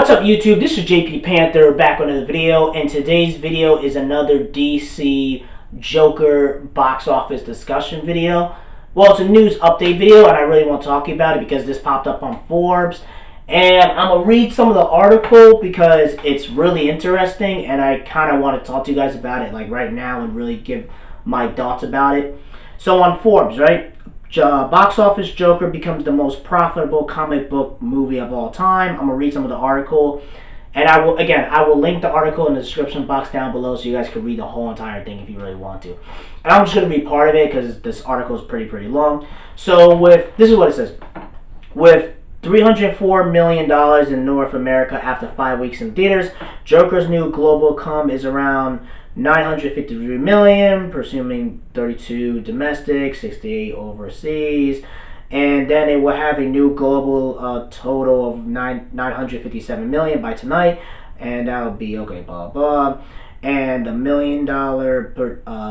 What's up YouTube? This is JP Panther back on another video, and today's video is another DC Joker box office discussion video. Well, it's a news update video, and I really want to talk to you about it because this popped up on Forbes. And I'm going to read some of the article because it's really interesting, and I kind of want to talk to you guys about it like right now and really give my thoughts about it. So on Forbes, right? Box office Joker becomes the most profitable comic book movie of all time. I'm going to read some of the article. And I will link the article in the description box down below so you guys can read the whole entire thing if you really want to. And I'm just going to read part of it because this article is pretty long. So this is what it says. With $304 million in North America after 5 weeks in theaters, Joker's new global come is around $953 million, presuming 32 domestic, 68 overseas, and then it will have a new global total of $957 million by tonight, and that'll be okay, blah blah. And $1 million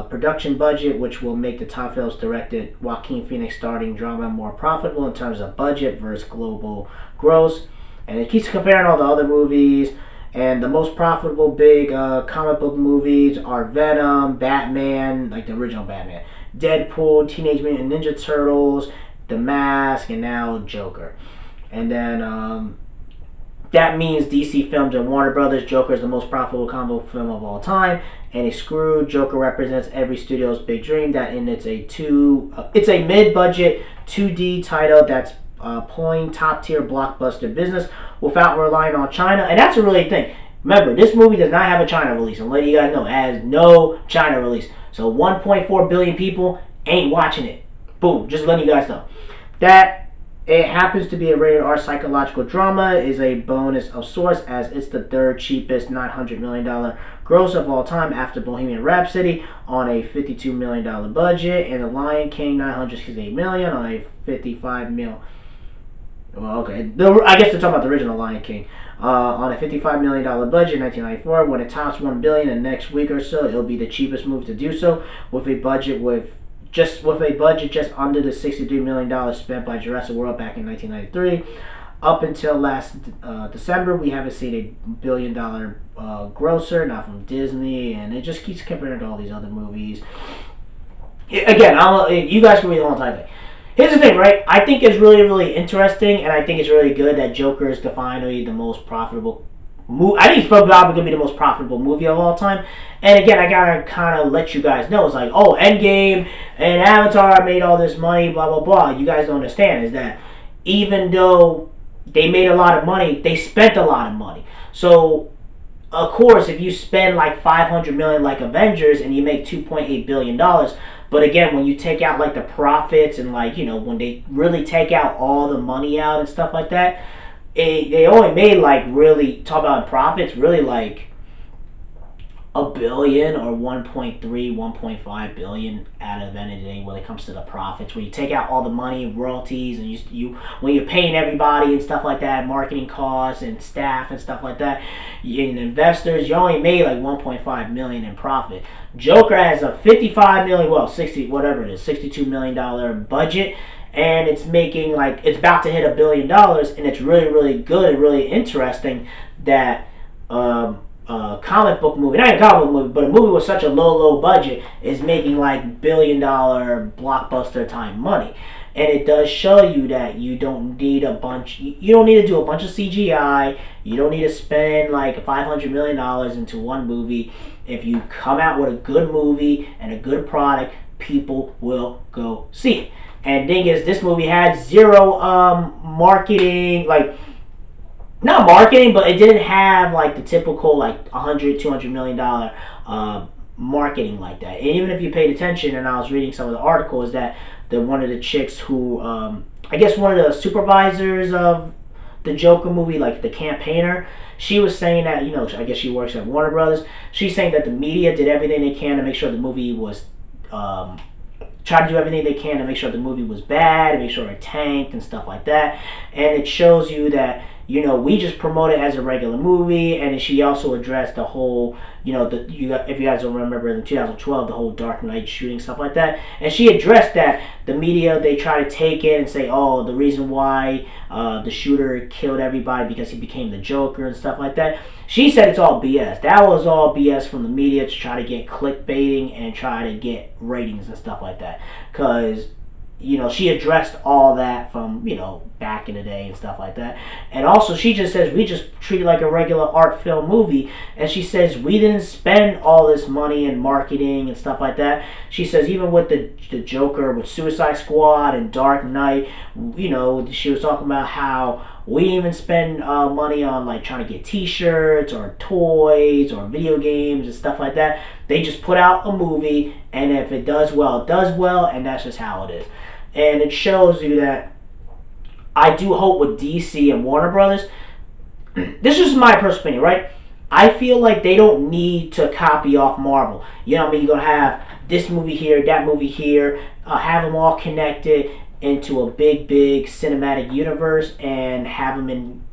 production budget, which will make the top films directed Joaquin Phoenix starting drama more profitable in terms of budget versus global gross. And it keeps comparing all the other movies. And the most profitable big comic book movies are Venom, Batman, like the original Batman, Deadpool, Teenage Mutant Ninja Turtles, The Mask, and now Joker. And then that means DC Films and Warner Brothers. Joker is the most profitable comic book film of all time, and it's screwed. Joker represents every studio's big dream that in it's a mid-budget 2D title that's pulling top-tier blockbuster business without relying on China, and that's a really thing. Remember, this movie does not have a China release. I'm letting you guys know, it has no China release. So 1.4 billion people ain't watching it. Boom, just letting you guys know. That it happens to be a rated R psychological drama is a bonus of sorts, as it's the third cheapest $900 million gross of all time after Bohemian Rhapsody on a $52 million budget, and The Lion King $968 million on a $55 million. Well, okay. I guess they're talking about the original Lion King. On a $55 million budget in 1994. When it tops $1 billion in the next week or so, it'll be the cheapest movie to do so, with a budget just under the $63 million spent by Jurassic World back in 1993. Up until last December, we haven't seen a $1 billion grosser, not from Disney, and it just keeps comparing to all these other movies. Again, you guys can read the whole entire thing. Here's the thing, right? I think it's really interesting, and I think it's really good that Joker is finally the most profitable movie. I think it's probably going to be the most profitable movie of all time. And again, I gotta kind of let you guys know, it's like, oh, Endgame and Avatar made all this money, blah blah blah. You guys don't understand is that even though they made a lot of money, they spent a lot of money. So of course, if you spend like $500 million like Avengers and you make $2.8 billion, but again, when you take out like the profits and like, you know, when they really take out all the money out and stuff like that, they only made like, really, talk about profits, really like $1 billion or 1.5 billion out of anything when it comes to the profits. When you take out all the money, royalties, and you when you're paying everybody and stuff like that, marketing costs and staff and stuff like that, and investors, you only made like 1.5 million in profit. Joker has a 55 million, well, 60, whatever it is, $62 million budget, and it's making like, it's about to hit $1 billion, and it's really good and really interesting that comic book movie, not a comic book movie, but a movie with such a low budget is making like $1 billion blockbuster time money. And it does show you that you don't need you don't need to do a bunch of CGI, you don't need to spend like $500 million into one movie. If you come out with a good movie and a good product, people will go see it. And the thing is, this movie had zero marketing, like, not marketing, but it didn't have like the typical like $100-200 million marketing like that. And even if you paid attention, and I was reading some of the articles, that one of the chicks who I guess one of the supervisors of the Joker movie, like the campaigner, she was saying that, you know, I guess she works at Warner Brothers. She's saying that the media did everything they can to make sure the movie was try to do everything they can to make sure the movie was bad, and make sure it tanked and stuff like that. And it shows you that we just promote it as a regular movie. And she also addressed the whole, if you guys don't remember, in 2012, the whole Dark Knight shooting, stuff like that. And she addressed that the media, they try to take it and say, oh, the reason why the shooter killed everybody because he became the Joker and stuff like that. She said it's all BS. That was all BS from the media to try to get clickbaiting and try to get ratings and stuff like that. Because she addressed all that from, back in the day and stuff like that. And also, she just says, we just treat it like a regular art film movie. And she says, we didn't spend all this money in marketing and stuff like that. She says, even with the Joker, with Suicide Squad and Dark Knight, she was talking about how we didn't even spend money on, like, trying to get t-shirts or toys or video games and stuff like that. They just put out a movie, and if it does well, it does well, and that's just how it is. And it shows you that I do hope with DC and Warner Brothers, this is my personal opinion, right? I feel like they don't need to copy off Marvel. You know what I mean? You're going to have this movie here, that movie here, have them all connected into a big cinematic universe and have them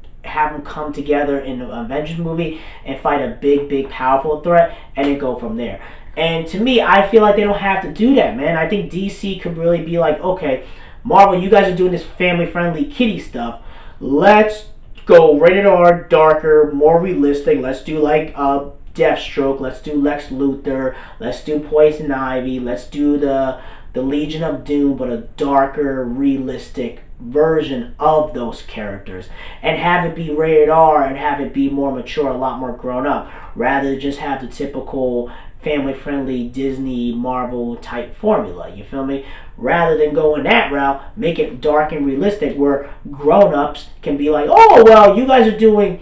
come together in an Avengers movie and fight a big powerful threat and then go from there. And to me, I feel like they don't have to do that, man. I think DC could really be like, okay, Marvel, you guys are doing this family-friendly kiddie stuff. Let's go rated R, darker, more realistic. Let's do like Deathstroke. Let's do Lex Luthor. Let's do Poison Ivy. Let's do the Legion of Doom, but a darker, realistic version of those characters. And have it be rated R and have it be more mature, a lot more grown up. Rather than just have the typical family-friendly Disney, Marvel type formula, you feel me? Rather than going that route, make it dark and realistic where grown-ups can be like, oh, well, you guys are doing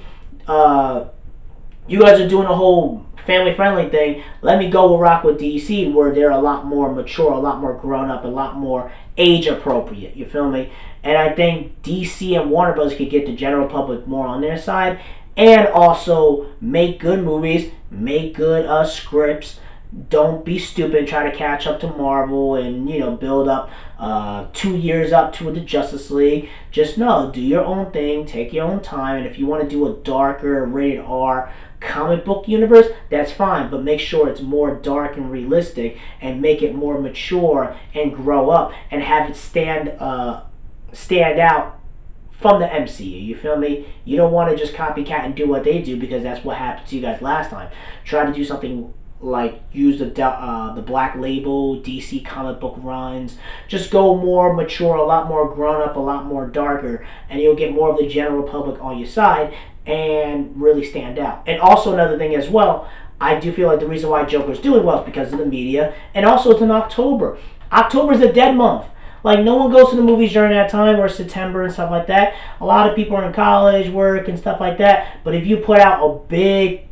a whole family-friendly thing. Let me go rock with DC where they're a lot more mature, a lot more grown-up, a lot more age-appropriate, you feel me? And I think DC and Warner Bros. Could get the general public more on their side and also make good movies, make good scripts. Don't be stupid, try to catch up to Marvel and, build up 2 years up to the Justice League. Just no, do your own thing, take your own time, and if you want to do a darker, rated R comic book universe, that's fine, but make sure it's more dark and realistic and make it more mature and grow up and have it stand out from the MCU, you feel me? You don't want to just copycat and do what they do because that's what happened to you guys last time. Try to do something like use the Black Label, DC comic book runs. Just go more mature, a lot more grown up, a lot more darker, and you'll get more of the general public on your side and really stand out. And also another thing as well, I do feel like the reason why Joker's doing well is because of the media, and also it's in October. October's a dead month. Like, no one goes to the movies during that time, or September and stuff like that. A lot of people are in college, work, and stuff like that. But if you put out a big,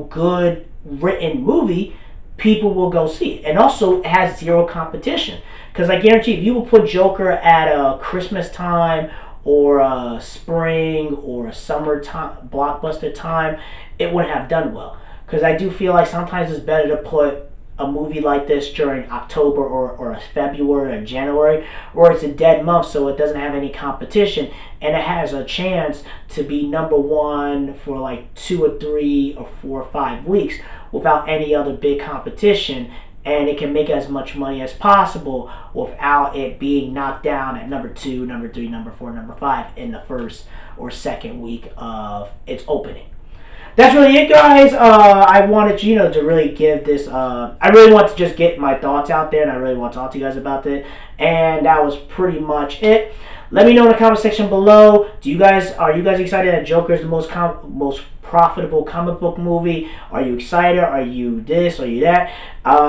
good written movie, people will go see it. And also, it has zero competition. Because I guarantee if you will put Joker at a Christmas time, or a spring, or a summer time, blockbuster time, it wouldn't have done well. Because I do feel like sometimes it's better to put a movie like this during October or a February or January, where it's a dead month so it doesn't have any competition and it has a chance to be number one for like 2 or 3 or 4 or 5 weeks without any other big competition, and it can make as much money as possible without it being knocked down at number 2, number 3, number 4, number 5 in the first or second week of its opening. That's really it, guys. I wanted to really give this. I really want to just get my thoughts out there, and I really want to talk to you guys about it. And that was pretty much it. Let me know in the comment section below. Are you guys excited that Joker is the most profitable comic book movie? Are you excited? Are you this? Are you that?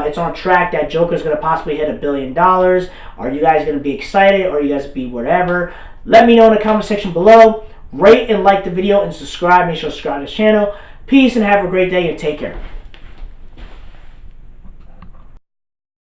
It's on track that Joker is going to possibly hit $1 billion. Are you guys going to be excited? Or are you guys be whatever? Let me know in the comment section below. Rate and like the video and subscribe. Make sure to subscribe to this channel. Peace and have a great day and take care.